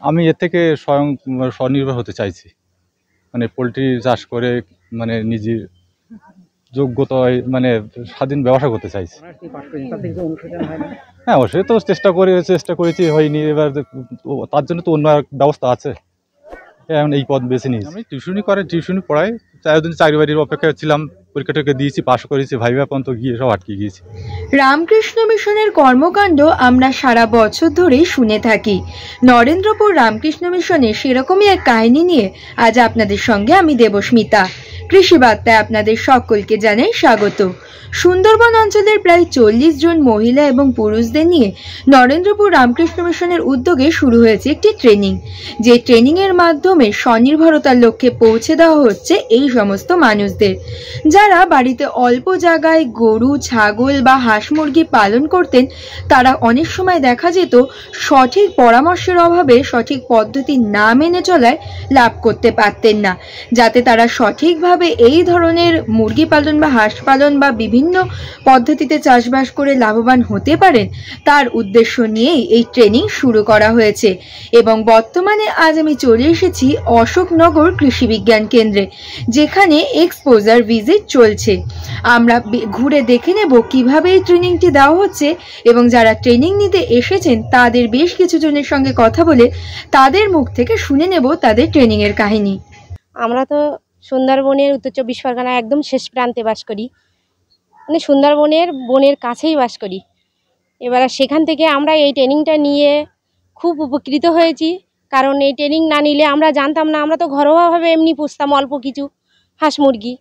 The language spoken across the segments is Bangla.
আমি এর থেকে স্বনির্ভর হতে চাইছি। মানে পোলট্রি চাষ করে নিজের যোগ্যতায় স্বাধীন ব্যবসা করতে চাইছি। হ্যাঁ, অবশ্যই তো চেষ্টা করেছি, হয়নি। এবার তার জন্য তো অন্য এক ব্যবস্থা আছে। এখন এই পথ বেছে নিয়েছি। আমি টিউশনি পড়াই। 4 দিন চাকরি বাড়ির অপেক্ষায় ছিলাম। পরীক্ষাটাকে দিয়েছি, পাশ করেছি। ভাইবা পর্যন্ত গিয়ে সব আটকে গিয়েছি। রামকৃষ্ণ মিশনের কর্মকাণ্ড আমরা সারা বছর ধরেই শুনে থাকি। নরেন্দ্রপুর রামকৃষ্ণ মিশনে সেরকমই এক কাহিনী নিয়ে আজ আপনাদের সঙ্গে আমি দেবস্মিতা। কৃষি বার্তায় আপনাদের সকলকে জানাই স্বাগত। সুন্দরবন অঞ্চলের প্রায় 40 জন মহিলা এবং পুরুষদের নিয়ে নরেন্দ্রপুর রামকৃষ্ণ মিশনের উদ্যোগে শুরু হয়েছে একটি ট্রেনিং, যে ট্রেনিং এর মাধ্যমে স্বনির্ভরতার লক্ষ্যে পৌঁছে দেওয়া হচ্ছে এই সমস্ত মানুষদের, যারা বাড়িতে অল্প জায়গায় গরু, ছাগল বা হাঁস মুরগি পালন করতেন। তারা অনেক সময় দেখা যেত সঠিক পরামর্শের অভাবে সঠিক পদ্ধতি না মেনে চলায় লাভ করতে পারতেন না। যাতে তারা সঠিকভাবে এই ধরনের মুরগি পালন বা হাঁস পালন বা বিভিন্ন পদ্ধতিতে চাষবাস করে লাভবান হতে পারেন, তার উদ্দেশ্য নিয়েই এই ট্রেনিং শুরু করা হয়েছে। এবং বর্তমানে আজ আমি চলে এসেছি অশোকনগর কৃষি বিজ্ঞান কেন্দ্রে, যেখানে এক্সপোজার ভিজিট চলছে। আমরা ঘুরে দেখে নেব কিভাবে এই ট্রেনিংটি দেওয়া হচ্ছে এবং যারা ট্রেনিং নিতে এসেছেন তাদের বেশ কিছু জনের সঙ্গে কথা বলে তাদের মুখ থেকে শুনে নেব তাদের ট্রেনিং এর কাহিনী। আমরা তো সুন্দরবনের উত্তর 24 পরগনা একদম শেষ প্রান্তে বাস করি, মানে সুন্দরবনের বনের কাছেই বাস করি। এবার সেখান থেকে আমরা এই ট্রেনিংটা নিয়ে খুব উপকৃত হয়েছি। কারণ এই ট্রেনিং না নিলে আমরা জানতাম না, আমরা তো ঘরোয়াভাবে এমনি পুষতাম অল্প কিছু হাঁস মুরগি,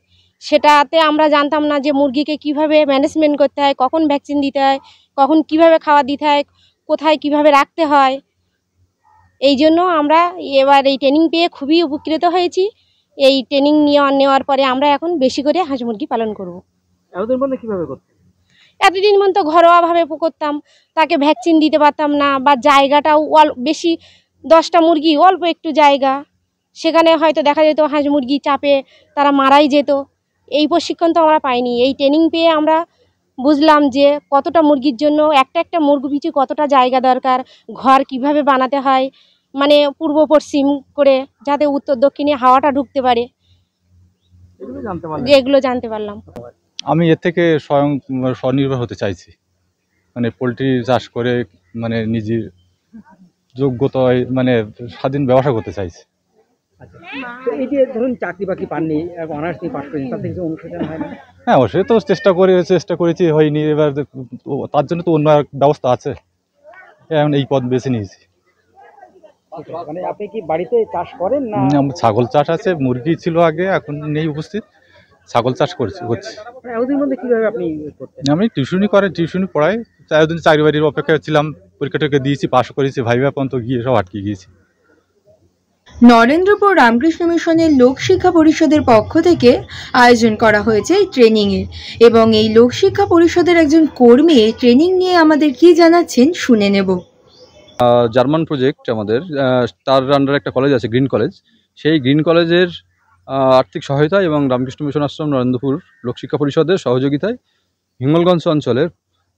সেটাতে আমরা জানতাম না যে মুরগিকে কিভাবে ম্যানেজমেন্ট করতে হয়, কখন ভ্যাকসিন দিতে হয়, কখন কিভাবে খাওয়া দিতে হয়, কোথায় কিভাবে রাখতে হয়। এই জন্য আমরা এবার এই ট্রেনিং পেয়ে খুবই উপকৃত হয়েছি। এই ট্রেনিং নেওয়ার পরে আমরা এখন বেশি করে হাঁস মুরগি পালন করব। এতদিন পর্যন্ত ঘরোয়াভাবে করতাম, তাকে ভ্যাকসিন দিতে পারতাম না, বা জায়গাটাও বেশি, 10টা মুরগি অল্প একটু জায়গা, সেখানে হয়তো দেখা যেত হাঁস মুরগি চাপে তারা মারাই যেত। এই প্রশিক্ষণ তো আমরা পাইনি। এই ট্রেনিং পেয়ে আমরা বুঝলাম যে কতটা মুরগির জন্য একটা মুরগি পিছু কতটা জায়গা দরকার, ঘর কিভাবে বানাতে হয়, মানে পূর্ব পশ্চিম করে যাতে উত্তর দক্ষিণে হাওয়াটা ঢুকতে পারে, এগুলো জানতে পারলাম। আমি এর থেকে স্বনির্ভর হতে চাইছি। পোলট্রি চাষ করে নিজের যোগ্যতায় স্বাধীন ব্যবসা করতে চাইছি। এই যে ধরুন চাকরি বাকরি পাননি, অনার্স নিয়ে পাশ করেছেন, তার থেকে কিছু অনুশোচনা হয় না? হ্যাঁ, অবশ্যই তো চেষ্টা করেছি, হয়নি। এবার তার জন্য তো অন্য এক ব্যবস্থা আছে। এখন এই পথ বেছে নিয়েছি। মানে আপনি কি বাড়িতে চাষ করেন না? ছাগল চাষ আছে, মুরগি ছিল আগে, এখন নেই উপস্থিত। ছাগল চাষ করছি। এতদিন মধ্যে কিভাবে আপনি করতেন? আমি টিউশনি পড়াই। 4 দিন চাকরি বাড়ির অপেক্ষায় ছিলাম। পরীক্ষাটাকে দিয়েছি, পাশ করেছি। ভাইবা পর্যন্ত গিয়ে সব আটকে গিয়েছি। নরেন্দ্রপুর রামকৃষ্ণ মিশনের লোক শিক্ষা পরিষদের পক্ষ থেকে আয়োজন করা হয়েছে এই ট্রেনিং এর, এবং এই লোক শিক্ষা পরিষদের একজন কর্মী এই ট্রেনিং নিয়ে আমাদের কি জানাচ্ছেন শুনে নেব। জার্মান প্রজেক্ট আমাদের, তার আন্ডারে একটা কলেজ আছে, গ্রিন কলেজ। সেই গ্রিন কলেজের আর্থিক সহায়তা এবং রামকৃষ্ণ মিশন আশ্রম নরেন্দ্রপুর লোকশিক্ষা পরিষদের সহযোগিতায় হিঙ্গলগঞ্জ অঞ্চলের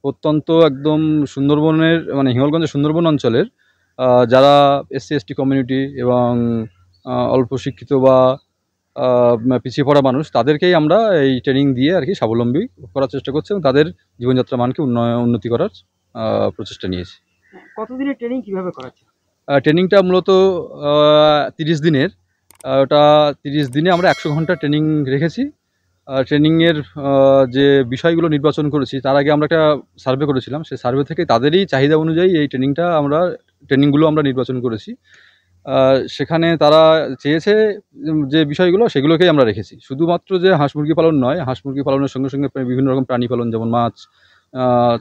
অত্যন্ত একদম সুন্দরবনের, হিঙ্গলগঞ্জের সুন্দরবন অঞ্চলের যারা SC ST কমিউনিটি এবং অল্প শিক্ষিত বা পিছিয়ে পড়া মানুষ, তাদেরকেই আমরা এই ট্রেনিং দিয়ে আর কি স্বাবলম্বী করার চেষ্টা করছি এবং তাদের জীবনযাত্রা মানকে উন্নতি করার প্রচেষ্টা নিয়েছি। কতদিনের ট্রেনিং কিভাবে করাচ্ছে? ট্রেনিংটা মূলত 30 দিনের। ওটা 30 দিনে আমরা 100 ঘন্টা ট্রেনিং রেখেছি। ট্রেনিংয়ের যে বিষয়গুলো নির্বাচন করেছি, তার আগে আমরা একটা সার্ভে করেছিলাম। সেই সার্ভে থেকে তাদেরই চাহিদা অনুযায়ী এই ট্রেনিংগুলো আমরা নির্বাচন করেছি। সেখানে তারা চেয়েছে যে বিষয়গুলো, সেগুলোকেই আমরা রেখেছি। শুধুমাত্র যে হাঁস মুরগি পালন নয়, হাঁস মুরগি পালনের সঙ্গে সঙ্গে বিভিন্ন রকম প্রাণী পালন, যেমন মাছ,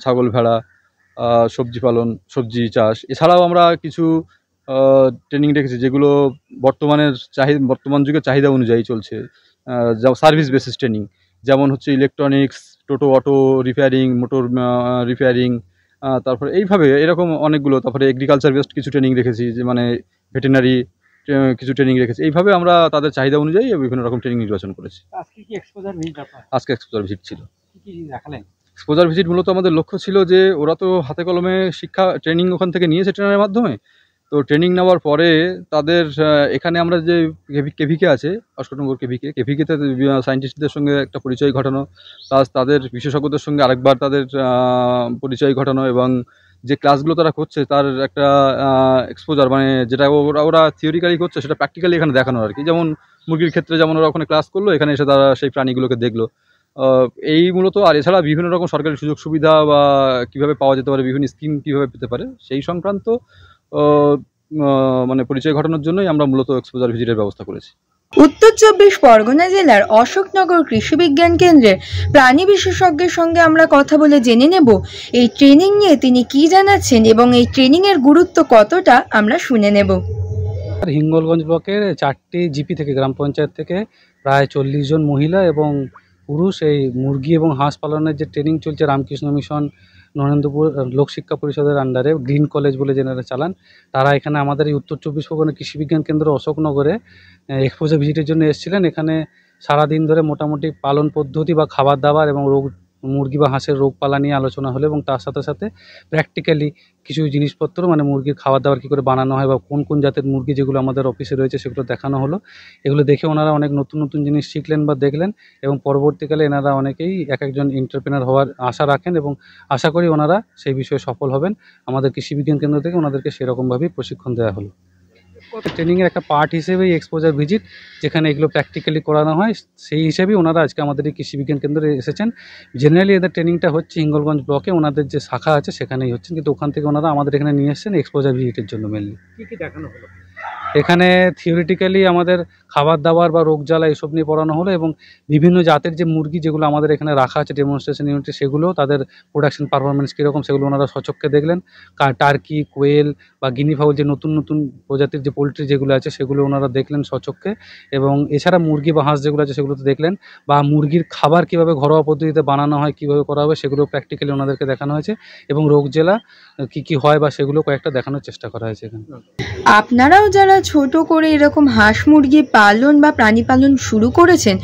ছাগল, ভেড়া, সবজি পালন, সবজি চাষ। এছাড়াও আমরা কিছু ট্রেনিং রেখেছি যেগুলো বর্তমান যুগের চাহিদা অনুযায়ী চলছে। সার্ভিস বেসিস ট্রেনিং, যেমন হচ্ছে ইলেকট্রনিক্স, টোটো, অটো রিপেয়ারিং, মোটর রিপেয়ারিং, তারপরে এরকম অনেকগুলো। তারপরে এগ্রিকালচার বেসড কিছু ট্রেনিং রেখেছি, যে ভেটেরিনারি কিছু ট্রেনিং রেখেছি। এইভাবে আমরা তাদের চাহিদা অনুযায়ী বিভিন্ন রকম ট্রেনিং নির্বাচন করেছি। আজকে কি এক্সপোজার ভিজিট আপনার? আজকে এক্সপোজার ভিজিট ছিল। কি দেখালেন? এক্সপোজার ভিজিট মূলত আমাদের লক্ষ্য ছিল যে ওরা তো হাতে কলমে শিক্ষা ট্রেনিং ওখান থেকে নিয়েছে ট্রেনারের মাধ্যমে, তো ট্রেনিং নেওয়ার পরে তাদের এখানে আমরা যে কেভিকে আছে 68 নম্বর কেভিকেতে সায়েন্টিস্টদের সঙ্গে একটা পরিচয় ঘটানো, প্লাস তাদের বিশেষজ্ঞদের সঙ্গে আরেকবার তাদের পরিচয় ঘটানো, এবং যে ক্লাসগুলো তারা করছে তার একটা এক্সপোজার, মানে যেটা ওরা থিওরিক্যালি করছে সেটা প্র্যাকটিক্যালি এখানে দেখানো আর কি। যেমন মুরগির ক্ষেত্রে যেমন ওরা ওখানে ক্লাস করলো, এখানে এসে তারা সেই প্রাণীগুলোকে দেখলো। এই মূলত। আর এছাড়া বিভিন্ন রকম সরকারি সুযোগ সুবিধা বা কীভাবে পাওয়া যেতে পারে, বিভিন্ন স্কিম কীভাবে পেতে পারে, সেই সংক্রান্ত মানে পরিচয় ঘটানোর জন্যই আমরা মূলত এক্সপোজার ভিজিটের ব্যবস্থা করেছি। উত্তর 24 পরগনা জেলার অশোকনগর কৃষি বিজ্ঞান কেন্দ্রের প্রাণী বিশেষজ্ঞের সঙ্গে আমরা কথা বলে জেনে নেব এই ট্রেনিং নিয়ে তিনি কি জানাচ্ছেন এবং এই ট্রেনিং এর গুরুত্ব কতটা আমরা শুনে নেব। হিঙ্গলগঞ্জ ব্লকের 4টি জিপি থেকে, গ্রাম পঞ্চায়েত থেকে প্রায় 40 জন মহিলা এবং পুরুষ এই মুরগি এবং হাঁস পালনের যে ট্রেনিং চলছে রামকৃষ্ণ মিশন নরেন্দ্রপুর লোকশিক্ষা পরিষদের আন্ডারে গ্রিন কলেজ বলে যেনারা চালান, তারা এখানে আমাদের এই উত্তর 24 পরগনা কৃষি বিজ্ঞান কেন্দ্র অশোকনগরে এক্সপোজার ভিজিটের জন্য এসেছিলেন। এখানে সারাদিন ধরে মোটামুটি পালন পদ্ধতি বা খাবার দাবার এবং মুরগি বা হাঁসের রোগপালা নিয়ে আলোচনা হলো, এবং তার সাথে সাথে প্র্যাকটিক্যালি কিছু জিনিসপত্র, মানে মুরগির খাবার দাবার কী করে বানানো হয় বা কোন কোন জাতের মুরগি যেগুলো আমাদের অফিসে রয়েছে সেগুলো দেখানো হলো। এগুলো দেখে ওনারা অনেক নতুন নতুন জিনিস শিখলেন বা দেখলেন, এবং পরবর্তীকালে এনারা অনেকেই এক একজন এন্টারপ্রেনার হওয়ার আশা রাখেন, এবং আশা করি ওনারা সেই বিষয়ে সফল হবেন। আমাদের কৃষি বিজ্ঞান কেন্দ্র থেকে ওনাদেরকে সেরকমভাবেই প্রশিক্ষণ দেওয়া হলো। ট্রেনিংয়ের একটা পার্ট হিসেবে এক্সপোজার ভিজিট, যেখানে এগুলো প্র্যাকটিক্যালি করানো হয়, সেই হিসেবেই ওনারা আজকে আমাদের এই কৃষি বিজ্ঞান কেন্দ্রে এসেছেন। জেনারেলি এদের ট্রেনিংটা হচ্ছে হিঙ্গলগঞ্জ ব্লকে ওনাদের যে শাখা আছে সেখানেই হচ্ছেন, কিন্তু ওখান থেকে ওনারা আমাদের এখানে নিয়ে এসেছেন এক্সপোজার ভিজিটের জন্য মেনলি। কি দেখানো হলো? এখানে থিওরিটিক্যালি আমাদের খাবার দাবার বা রোগ জ্বালা এসব নিয়ে পড়ানো হলো, এবং বিভিন্ন জাতের যে মুরগি যেগুলো আমাদের এখানে রাখা আছে ডেমনস্ট্রেশন ইউনিটে, সেগুলো তাদের প্রোডাকশন পারফরমেন্স কীরকম সেগুলো ওনারা সচক্ষে দেখলেন। টার্কি, কোয়েল বা গিনি ফাউল যে নতুন নতুন প্রজাতির যে পোলট্রি যেগুলো আছে সেগুলো ওনারা দেখলেন সচক্ষে, এবং এছাড়া মুরগি বা হাঁস যেগুলো আছে সেগুলো তো দেখলেন, বা মুরগির খাবার কীভাবে ঘরোয়া পদ্ধতিতে বানানো হয়, কীভাবে করা হবে সেগুলো প্র্যাকটিক্যালি ওনাদেরকে দেখানো হয়েছে, এবং রোগ জ্বালা কী কী হয় বা সেগুলো কয়েকটা দেখানোর চেষ্টা করা হয়েছে এখানে। আপনারাও যারা ছোট করে এরকম হাঁস মুরগি পালন বা প্রাণী পালন শুরু করেছেন,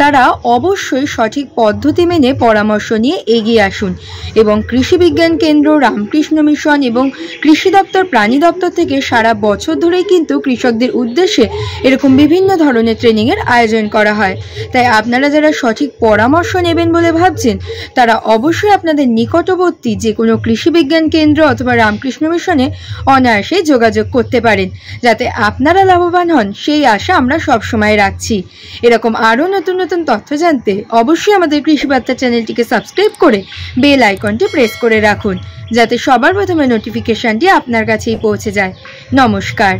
তারা অবশ্যই সঠিক পদ্ধতি মেনে পরামর্শ নিয়ে এগিয়ে আসুন, এবং কৃষি বিজ্ঞান কেন্দ্র, রামকৃষ্ণ মিশন এবং কৃষি দপ্তর, প্রাণী দপ্তর থেকে সারা বছর ধরেই কিন্তু কৃষকদের উদ্দেশ্যে এরকম বিভিন্ন ধরনের ট্রেনিংয়ের আয়োজন করা হয়। তাই আপনারা যারা সঠিক পরামর্শ নেবেন বলে ভাবছেন, তারা অবশ্যই আপনাদের নিকটবর্তী যে কোনো কৃষি বিজ্ঞান কেন্দ্র অথবা রামকৃষ্ণ মিশনে অনায়াসে যোগাযোগ করতে পারেন, যাতে আপনারা লাভবান হন সেই আশা আমরা সবসময় রাখছি। এরকম আরও নতুন নতুন তথ্য জানতে অবশ্যই আমাদের কৃষি বার্তা চ্যানেলটিকে সাবস্ক্রাইব করে বেল আইকনটি প্রেস করে রাখুন, যাতে সবার প্রথমে নোটিফিকেশনটি আপনার কাছেই পৌঁছে যায়। নমস্কার।